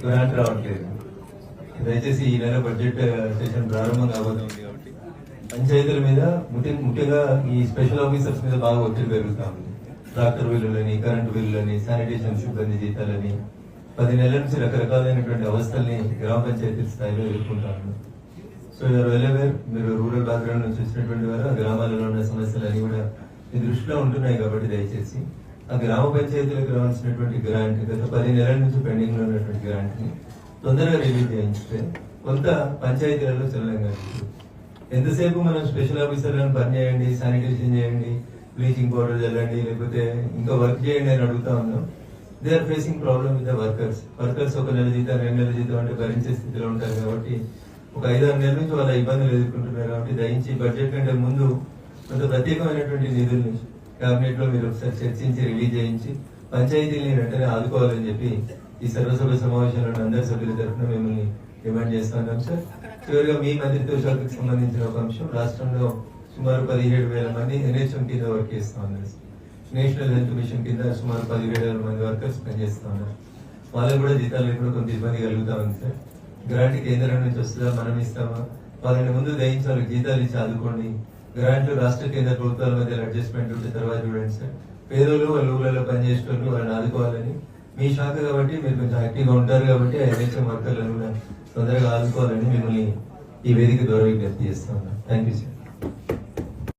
Grant రావట్లేదు. దయచేసి ఈ నెల బడ్జెట్ సెషన్ ప్రారంభం కాబోతుంది కాబట్టి పంచాయతీల మీద ముఖ్యంగా ఈ స్పెషల్ ఆఫీసర్స్ మీద బాగా ఒత్తిడి పెరుగుతా ఉంది. ట్రాక్టర్ బిల్లులని, కరెంటు బిల్లులని, శానిటేషన్ సిబ్బంది జీతాలని 10 నెలల నుంచి రకరకాలైనటువంటి అవస్థల్ని గ్రామ పంచాయతీ స్థాయిలో ఎదుర్కొంటాను. సో యూఆర్ వెల్ అవేర్, మీరు రూరల్ బ్యాక్గ్రౌండ్ నుంచి వచ్చినటువంటి వారు ఆ గ్రామాలలో ఉన్న సమస్యలన్నీ కూడా మీ దృష్టిలో ఉంటున్నాయి. కాబట్టి దయచేసి ఆ గ్రామ పంచాయతీలకు రావాల్సినటువంటి గ్రాంట్, గత 10 నెలల నుంచి పెండింగ్ లో ఉన్నటువంటి గ్రాంట్ ని తొందరగా రిలీజ్ చేయించితే కొంత పంచాయతీలలో చలనంగా ఉంటుంది. ఎంతసేపు మనం స్పెషల్ ఆఫీసర్లను పని చేయండి, శానిటేషన్ చేయండి, బ్లీచింగ్ పౌడర్ చల్లండి, లేకపోతే ఇంకా వర్క్ చేయండి అని అడుగుతా ఉన్నాం. They are facing problem with the workers. ఒక నెల జీతం, 2 నెలల జీతం అంటే భరించే స్థితిలో ఉంటారు. కాబట్టి ఒక 5-6 నెలల నుంచి వాళ్ళ ఇబ్బందులు ఎదుర్కొంటున్నారు. కాబట్టి దయించి బడ్జెట్ కంటే ముందు కొంత ప్రత్యేకమైనటువంటి నిధుల్ని కేబినెట్ లో మీరు ఒకసారి చర్చించి రిలీజ్ చేయించి పంచాయతీని వెంటనే ఆదుకోవాలని చెప్పి ఈ సర్వసభ సమావేశంలో అందరి సభ్యుల తరఫున మిమ్మల్ని డిమాండ్ చేస్తున్నాం సార్. చివరిగా మీ మంత్రిత్వ శాఖకు సంబంధించిన ఒక అంశం, రాష్ట్రంలో సుమారు 17,000 మంది NHM కింద వర్క్ చేస్తా ఉన్నారు. నేషనల్ హెల్త్ మిషన్ కింద సుమారు 17,000 మంది వర్కర్స్ పనిచేస్తా ఉన్నారు. వాళ్ళకు కూడా జీతాలు కూడా కొంత ఇబ్బంది కలుగుతా ఉంది సార్. గ్రాంట్ కేంద్రం నుంచి వస్తుందా, మనం ఇస్తామా? వాళ్ళని ముందు దయించి వాళ్ళకి జీతాలు ఇచ్చి ఆదుకోండి. గ్రాంట్లు రాష్ట్ర కేంద్ర ప్రభుత్వాల మధ్య అడ్జస్ట్మెంట్ ఉంటే తర్వాత చూడండి సార్. పేదోళ్ళు వాళ్ళ ఊళ్ళలో పనిచేసేటోళ్ళు వాళ్ళని ఆదుకోవాలని, మీ శాఖ కాబట్టి మీరు కొంచెం యాక్టివ్గా ఉంటారు కాబట్టి NHM వర్కర్లను కూడా తొందరగా ఆదుకోవాలని మిమ్మల్ని ఈ వేదిక ద్వారా విజ్ఞప్తి చేస్తా ఉన్నాను. Thank you sir.